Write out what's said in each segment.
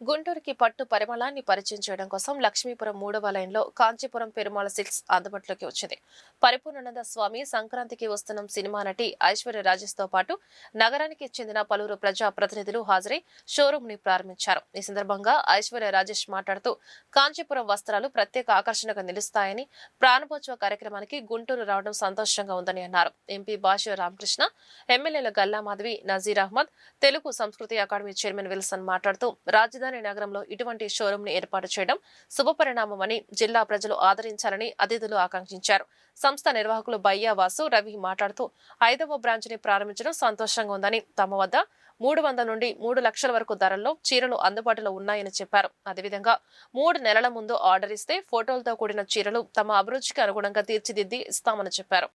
గుంటూరుకి పట్టు పరిమళాన్ని పరిచయం చేయడం కోసం లక్ష్మీపురం 3వ లైన్లో కాంచీపురం పెరుమాళ సిల్క్స్ అందుబాటులోకి వచ్చింది. పరిపూర్ణానంద స్వామి సంక్రాంతికి వస్తున్న సినిమా నటి ఐశ్వర్య రాజేష్తో పాటు నగరానికి చెందిన పలువురు ప్రజా ప్రతినిధులు హాజరై షోరూమ్ ని ప్రారంభించారు. ఈ సందర్భంగా ఐశ్వర్య రాజేష్ మాట్లాడుతూ కాంచీపురం వస్త్రాలు ప్రత్యేక ఆకర్షణగా నిలుస్తాయని, ప్రారంభోత్సవ కార్యక్రమానికి గుంటూరు రావడం సంతోషంగా ఉందని అన్నారు. ఎంపీ భాష్య రామకృష్ణ, ఎమ్మెల్యేల గల్లా మాధవి, నజీర్ అహ్మద్, తెలుగు సంస్కృతి అకాడమీ చైర్మన్ విల్సన్ మాట్లాడుతూ రాజధాని నగరంలో ఇటువంటి షోరూమ్ ని ఏర్పాటు చేయడం శుభపరిణామమని, జిల్లా ప్రజలు ఆదరించాలని అతిథులు ఆకాంక్షించారు. సంస్థ నిర్వాహకులు బయ్యా వాసు, రవి మాట్లాడుతూ 5వ బ్రాంచ్ ని ప్రారంభించడం సంతోషంగా ఉందని, తమ వద్ద 300 నుండి 3 లక్షల వరకు ధరల్లో చీరలు అందుబాటులో ఉన్నాయని చెప్పారు. అదేవిధంగా 3 నెలల ముందు ఆర్డర్ ఇస్తే ఫోటోలతో కూడిన చీరలు తమ అభిరుచికి అనుగుణంగా తీర్చిదిద్ది ఇస్తామని చెప్పారు.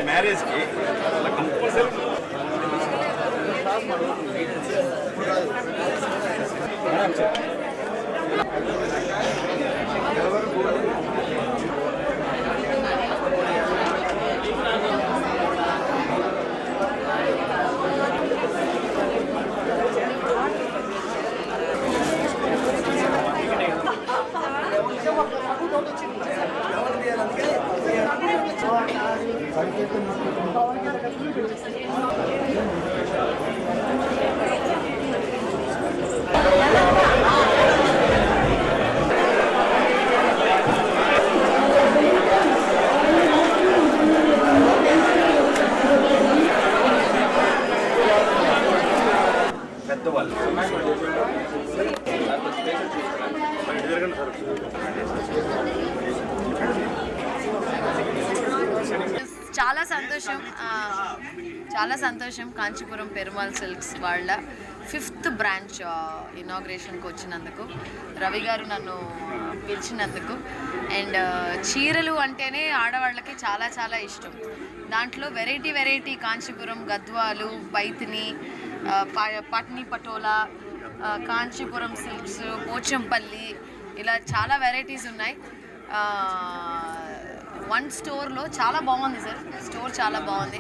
మ్యారేజ్ కి కంపల్సరీ పెద్దవాళ్ళు చాలా సంతోషం కాంచీపురం పెరుమాళ్ సిల్క్స్ వాళ్ళ 5th బ్రాంచ్ ఇనాగ్రేషన్కి వచ్చినందుకు, రవి గారు నన్ను పిలిచినందుకు. అండ్ చీరలు అంటేనే ఆడవాళ్ళకి చాలా చాలా ఇష్టం. దాంట్లో వెరైటీ కాంచీపురం గద్వాలు, పైతిని, పట్ని పటోలా, కాంచీపురం సిల్క్స్, పోచంపల్లి, ఇలా చాలా వెరైటీస్ ఉన్నాయి. వన్ స్టోర్లో చాలా బాగుంది సార్. స్టోర్ చాలా బాగుంది.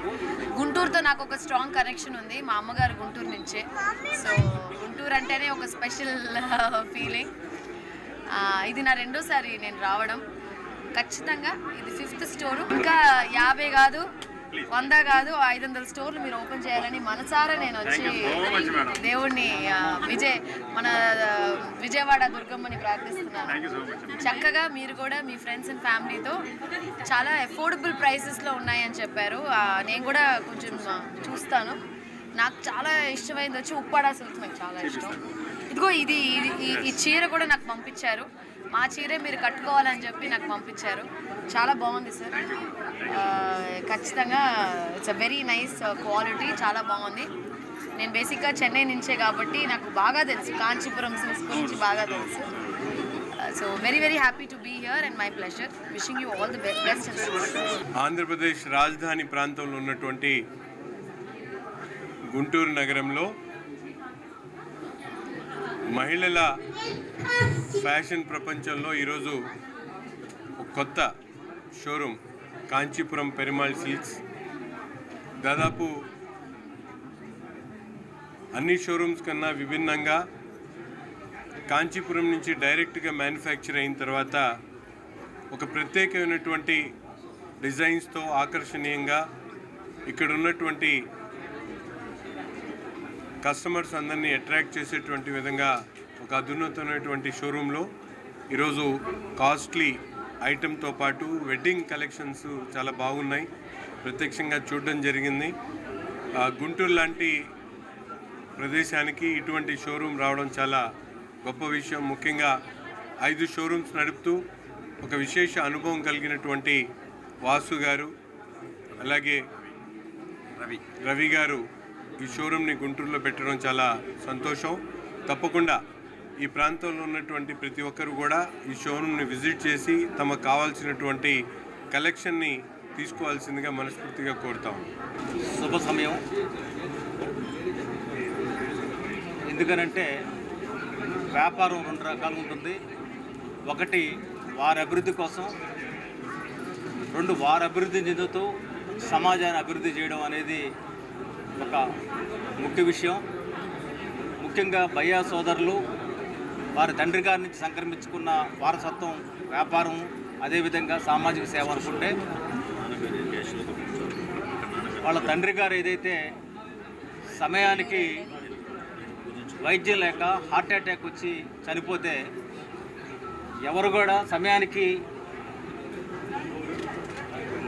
గుంటూరుతో నాకు ఒక స్ట్రాంగ్ కనెక్షన్ ఉంది. మా అమ్మగారు గుంటూరు నుంచే. సో గుంటూరు అంటేనే ఒక స్పెషల్ ఫీలింగ్. ఇది నా రెండోసారి నేను రావడం. ఖచ్చితంగా ఇది 5th స్టోరు. ఇంకా 50 కాదు, 100 కాదు, 500 స్టోర్లు మీరు ఓపెన్ చేయాలని మనసారా నేను వచ్చి దేవుణ్ణి మన విజయవాడ దుర్గమ్మని ప్రార్థిస్తున్నాను. చక్కగా మీరు కూడా మీ ఫ్రెండ్స్ అండ్ ఫ్యామిలీతో, చాలా అఫోర్డబుల్ ప్రైసెస్లో ఉన్నాయని చెప్పారు. నేను కూడా కొంచెం చూస్తాను. నాకు చాలా ఇష్టమైంది వచ్చి ఉప్పాడ సిల్క్స్. నాకు చాలా ఇష్టం. ఇదిగో ఈ చీర కూడా నాకు పంపించారు. మా చీరే మీరు కట్టుకోవాలని చెప్పి నాకు పంపించారు. చాలా బాగుంది సార్. ఖచ్చితంగా it's a very nice quality, చాలా బాగుంది. నేను బేసిక్గా చెన్నై నుంచే కాబట్టి నాకు బాగా తెలుసు, కాంచీపురం సిల్క్స్ గురించి బాగా తెలుసు. So very happy to be here and my pleasure. Wishing you all the best. Andhra Pradesh రాజధాని ప్రాంతంలో ఉన్నటువంటి గుంటూరు నగరంలో మహిళల ఫ్యాషన్ ప్రపంచంలో ఈరోజు ఒక కొత్త షోరూమ్ కాంచీపురం పెరుమాళ్ సిల్క్స్. దాదాపు అన్ని షోరూమ్స్ కన్నా విభిన్నంగా కాంచీపురం నుంచి డైరెక్ట్గా మ్యానుఫ్యాక్చర్ అయిన తర్వాత ఒక ప్రత్యేకమైనటువంటి డిజైన్స్తో ఆకర్షణీయంగా ఇక్కడ ఉన్నటువంటి కస్టమర్స్ అందరినీ అట్రాక్ట్ చేసేటువంటి విధంగా ఒక అధునాతనమైనటువంటి షోరూంలో ఈరోజు కాస్ట్లీ ఐటెంతో పాటు వెడ్డింగ్ కలెక్షన్స్ చాలా బాగున్నాయి, ప్రత్యక్షంగా చూడడం జరిగింది. గుంటూరు లాంటి ప్రదేశానికి ఇటువంటి షోరూమ్ రావడం చాలా గొప్ప విషయం. ముఖ్యంగా 5 షోరూమ్స్ నడుపుతూ ఒక విశేష అనుభవం కలిగినటువంటి వాసు గారు, అలాగే రవి గారు ఈ షోరూమ్ని గుంటూరులో పెట్టడం చాలా సంతోషం. తప్పకుండా ఈ ప్రాంతంలో ఉన్నటువంటి ప్రతి ఒక్కరు కూడా ఈ షోరూమ్ని విజిట్ చేసి తమకు కావాల్సినటువంటి కలెక్షన్ని తీసుకోవాల్సిందిగా మనస్ఫూర్తిగా కోరుతాం. శుభ సమయం. ఎందుకనంటే వ్యాపారం 2 రకాలు ఉంటుంది. ఒకటి వారి అభివృద్ధి కోసం, 2 వారి అభివృద్ధి చెందుతూ సమాజాన్ని అభివృద్ధి చేయడం అనేది ఒక ముఖ్య విషయం. ముఖ్యంగా భయ్యా సోదరులు వారి తండ్రి గారి నుంచి సంక్రమించుకున్న వారసత్వం వ్యాపారం, అదేవిధంగా సామాజిక సేవ అనుకుంటే, వాళ్ళ తండ్రి గారు ఏదైతే సమయానికి వైద్యం లేక హార్ట్ అటాక్ వచ్చి చనిపోతే ఎవరు కూడా సమయానికి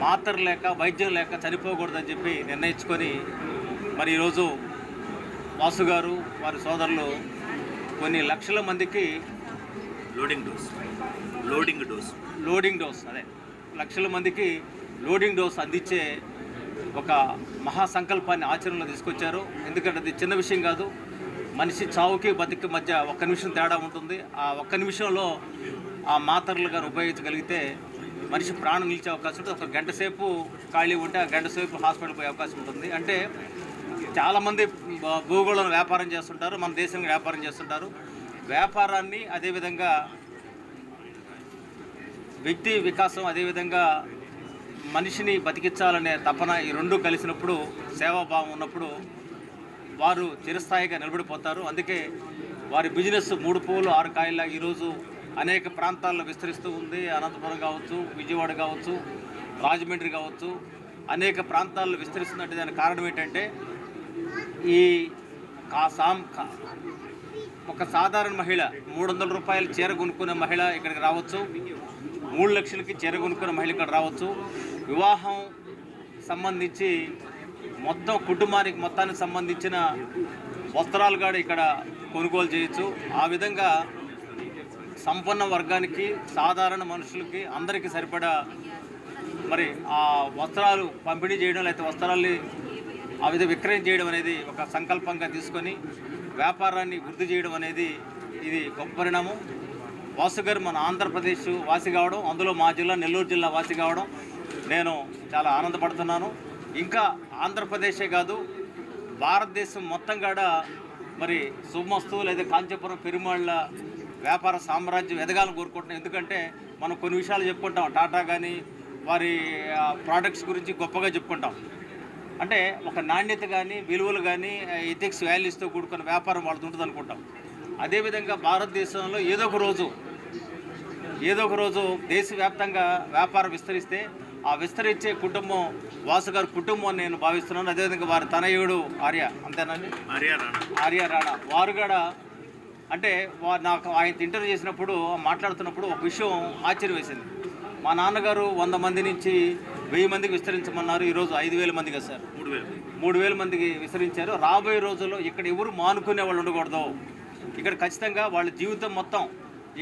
మాత్ర లేక వైద్యం లేక చనిపోకూడదని చెప్పి నిర్ణయించుకొని మరి ఈరోజు వాసు గారు వారి సోదరులు కొన్ని లక్షల మందికి లోడింగ్ డోస్ అదే లక్షల మందికి లోడింగ్ డోస్ అందించే ఒక మహాసంకల్పాన్ని ఆచరణలో తీసుకొచ్చారు. ఎందుకంటే అది చిన్న విషయం కాదు. మనిషి చావుకి బతికి మధ్య 1 నిమిషం తేడా ఉంటుంది. ఆ 1 నిమిషంలో ఆ మాత్రలు కానీ ఉపయోగించగలిగితే మనిషి ప్రాణం నిలిచే అవకాశం ఉంటుంది. 1 గంట సేపు ఖాళీ ఉంటే ఆ గంట సేపు హాస్పిటల్ పోయే అవకాశం ఉంటుంది. అంటే చాలామంది భూగోళంలో వ్యాపారం చేస్తుంటారు, మన దేశంలో వ్యాపారం చేస్తుంటారు. వ్యాపారాన్ని అదేవిధంగా వ్యక్తి వికాసం, అదేవిధంగా మనిషిని బతికించాలనే తపన ఈ 2 కలిసినప్పుడు, సేవాభావం ఉన్నప్పుడు వారు చిరస్థాయిగా నిలబడిపోతారు. అందుకే వారి బిజినెస్ 3 పువ్వులు 6 కాయల్లా ఈరోజు అనేక ప్రాంతాల్లో విస్తరిస్తూ ఉంది. అనంతపురం కావచ్చు, విజయవాడ కావచ్చు, రాజమండ్రి కావచ్చు, అనేక ప్రాంతాల్లో విస్తరిస్తున్నట్టు. దానికి కారణం ఏంటంటే ఈ ఒక సాధారణ మహిళ 300 రూపాయలు చీర కొనుక్కునే మహిళ ఇక్కడికి రావచ్చు, 3 లక్షలకి చీర కొనుక్కునే మహిళ ఇక్కడ రావచ్చు. వివాహం సంబంధించి మొత్తం కుటుంబానికి మొత్తానికి సంబంధించిన వస్త్రాలు కూడా ఇక్కడ కొనుగోలు చేయొచ్చు. ఆ విధంగా సంపన్న వర్గానికి, సాధారణ మనుషులకి, అందరికీ సరిపడా మరి ఆ వస్త్రాలు పంపిణీ చేయడం, లేకపోతే వస్త్రాల్ని ఆ విధంగా విక్రయం చేయడం అనేది ఒక సంకల్పంగా తీసుకొని వ్యాపారాన్ని వృద్ధి చేయడం అనేది ఇది గొప్ప పరిణామం. వాసు గారు మన ఆంధ్రప్రదేశ్ వాసి కావడం, అందులో మా జిల్లా నెల్లూరు జిల్లా వాసి కావడం నేను చాలా ఆనందపడుతున్నాను. ఇంకా ఆంధ్రప్రదేశే కాదు, భారతదేశం మొత్తం కూడా మరి శుభమస్తు లేదా కాంచీపురం పెరుమాళ్ళ వ్యాపార సామ్రాజ్యం ఎదగాలని కోరుకుంటున్నాం. ఎందుకంటే మనం కొన్ని విషయాలు చెప్పుకుంటాం, టాటా కానీ వారి ప్రోడక్ట్స్ గురించి గొప్పగా చెప్పుకుంటాం. అంటే ఒక నాణ్యత కానీ, విలువలు కానీ, ఎథిక్స్ వాల్యూస్తో కూడుకున్న వ్యాపారం వాళ్ళది ఉంటుంది అనుకుంటాం. అదేవిధంగా భారతదేశంలో ఏదో ఒక రోజు దేశవ్యాప్తంగా వ్యాపారం విస్తరిస్తే ఆ విస్తరించే కుటుంబం వాసు గారి కుటుంబం అని నేను భావిస్తున్నాను. అదేవిధంగా వారి తనయుడు అంతేనండి ఆర్య రాణా వారు కూడా, అంటే నాకు ఆయన ఇంటర్వ్యూ చేసినప్పుడు మాట్లాడుతున్నప్పుడు ఒక విషయం ఆశ్చర్యం వేసింది. మా నాన్నగారు 100 మంది నుంచి 1000 మందికి విస్తరించమన్నారు. ఈరోజు 5000 మందికి సార్ 3000 మందికి విస్తరించారు. రాబోయే రోజుల్లో ఇక్కడ ఎవరు మానుకునే వాళ్ళు ఉండకూడదు. ఇక్కడ ఖచ్చితంగా వాళ్ళ జీవితం మొత్తం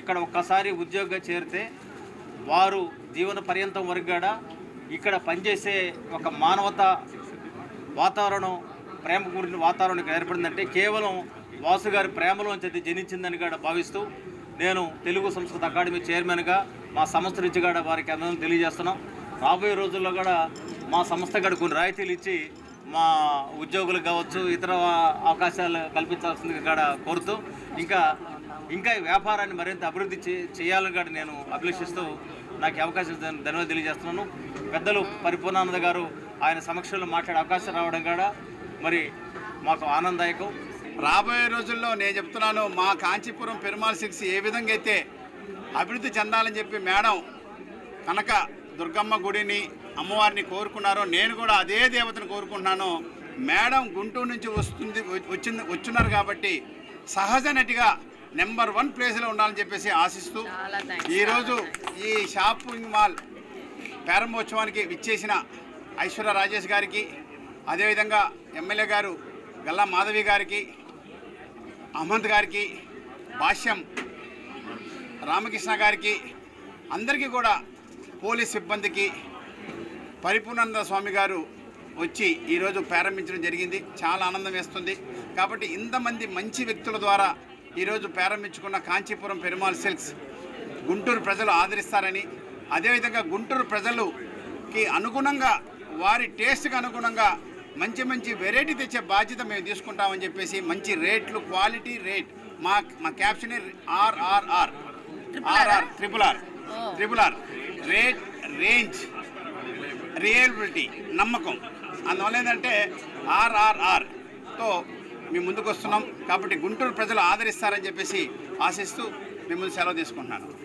ఇక్కడ ఒక్కసారి ఉద్యోగంగా చేరితే వారు జీవన పర్యంతం వరకు కూడా ఇక్కడ పనిచేసే ఒక మానవతా వాతావరణం, ప్రేమ గురించి వాతావరణం ఇక్కడ ఏర్పడిందంటే కేవలం వాసు గారి ప్రేమలోంచి అది జనించిందని కూడా భావిస్తూ నేను తెలుగు సంస్కృత అకాడమీ చైర్మన్గా మా సంస్థ నుంచి కూడా వారికి అభినందనలు తెలియజేస్తున్నాం. రాబోయే రోజుల్లో కూడా మా సంస్థ కూడా కొన్ని రాయితీలు ఇచ్చి మా ఉద్యోగులకు కావచ్చు, ఇతర అవకాశాలు కల్పించాల్సిందిగా కూడా కోరుతూ ఇంకా ఈ వ్యాపారాన్ని మరింత అభివృద్ధి చేయాలని కూడా నేను అభిలషిస్తూ నాకు అవకాశం ధన్యవాదాలు తెలియజేస్తున్నాను. పెద్దలు పరిపూర్ణానంద గారు ఆయన సమక్షంలో మాట్లాడే అవకాశం రావడం కూడా మరి మాకు ఆనందదాయకం. రాబోయే రోజుల్లో నేను చెప్తున్నాను, మా కాంచీపురం పెరుమాళ్ సిల్క్స్ ఏ విధంగా అయితే అభివృద్ధి చెందాలని చెప్పి మేడం కనక దుర్గమ్మ గుడిని, అమ్మవారిని కోరుకున్నారో నేను కూడా అదే దేవతను కోరుకుంటున్నాను. మేడం గుంటూరు నుంచి వచ్చున్నారు కాబట్టి సహజ నటిగా నెంబర్ 1 ప్లేస్లో ఉండాలని చెప్పేసి ఆశిస్తూ చాలా థ్యాంక్స్. ఈరోజు ఈ షాపింగ్ మాల్ ప్రారంభోత్సవానికి విచ్చేసిన ఐశ్వర్య రాజేష్ గారికి, అదేవిధంగా ఎమ్మెల్యే గారు గల్లా మాధవి గారికి, అహ్మద్ గారికి, భాష్యం రామకృష్ణ గారికి, అందరికీ కూడా పోలీస్ సిబ్బందికి పరిపూర్ణానంద స్వామి గారు వచ్చి ఈరోజు ప్రారంభించడం జరిగింది. చాలా ఆనందం వేస్తుంది. కాబట్టి ఇంతమంది మంచి వ్యక్తుల ద్వారా ఈరోజు ప్రారంభించుకున్న కాంచీపురం పెరుమాళ్ సిల్క్స్ గుంటూరు ప్రజలు ఆదరిస్తారని, అదేవిధంగా గుంటూరు ప్రజలుకి అనుగుణంగా వారి టేస్ట్కి అనుగుణంగా మంచి మంచి వెరైటీ తెచ్చే బాధ్యత మేము తీసుకుంటామని చెప్పేసి మంచి రేట్లు, క్వాలిటీ రేట్, మా caption RRR triple R rate, range, reliability, నమ్మకం. అందువల్ల ఏంటంటే RRRతో మేము ముందుకు వస్తున్నాం. కాబట్టి గుంటూరు ప్రజలు ఆదరిస్తారని చెప్పేసి ఆశిస్తూ మేము సెలవు తీసుకుంటున్నాను.